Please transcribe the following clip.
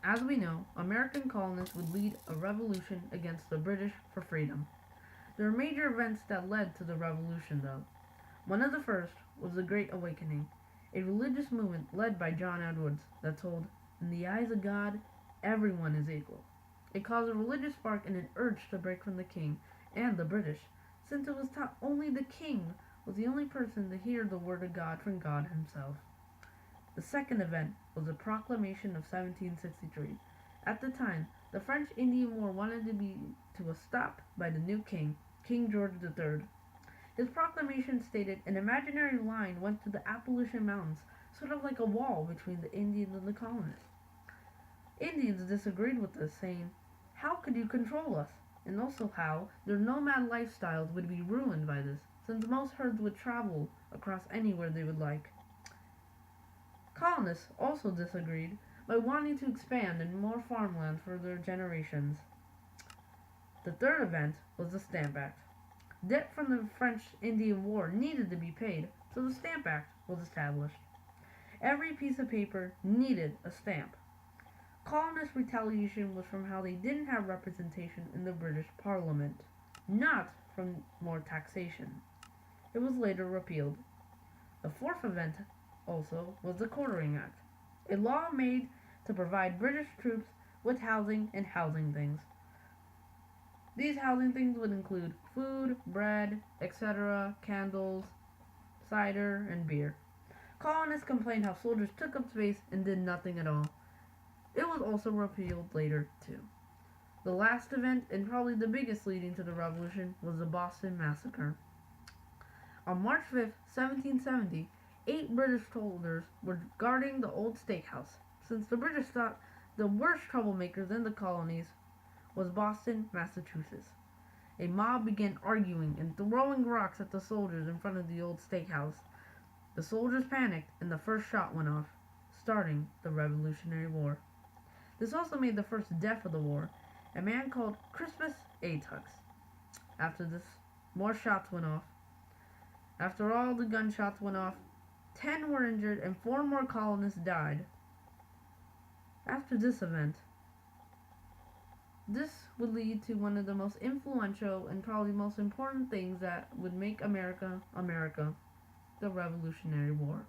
As we know, American colonists would lead a revolution against the British for freedom. There were major events that led to the revolution, though. One of the first was the Great Awakening, a religious movement led by John Edwards that told, in the eyes of God, everyone is equal. It caused a religious spark and an urge to break from the king and the British, since it was taught only the king was the only person to hear the word of God from God himself. The second event was the Proclamation of 1763. At the time, the French Indian War wanted to be to a stop by the new king, King George III. His proclamation stated an imaginary line went to the Appalachian Mountains, sort of like a wall between the Indians and the colonists. Indians disagreed with this, saying, "How could you control us?" And also how their nomad lifestyles would be ruined by this, since most herds would travel across anywhere they would like. Colonists also disagreed by wanting to expand in more farmland for their generations. The third event was the Stamp Act. Debt from the French Indian War needed to be paid, so the Stamp Act was established. Every piece of paper needed a stamp. Colonist retaliation was from how they didn't have representation in the British Parliament, not from more taxation. It was later repealed. The fourth event, also, was the Quartering Act, a law made to provide British troops with housing and housing things. These housing things would include food, bread, etc., candles, cider, and beer. Colonists complained how soldiers took up space and did nothing at all. It was also repealed later, too. The last event, and probably the biggest leading to the revolution, was the Boston Massacre. On March 5th, 1770, 8 British soldiers were guarding the old steakhouse, since the British thought the worst troublemakers in the colonies was Boston, Massachusetts. A mob began arguing and throwing rocks at the soldiers in front of the old steakhouse. The soldiers panicked and the first shot went off, starting the Revolutionary War. This also made the first death of the war, a man called Crispus Attucks. After this, more shots went off. After all the gunshots went off, 10 were injured and 4 more colonists died. After this event, this would lead to one of the most influential and probably most important things that would make America America, the Revolutionary War.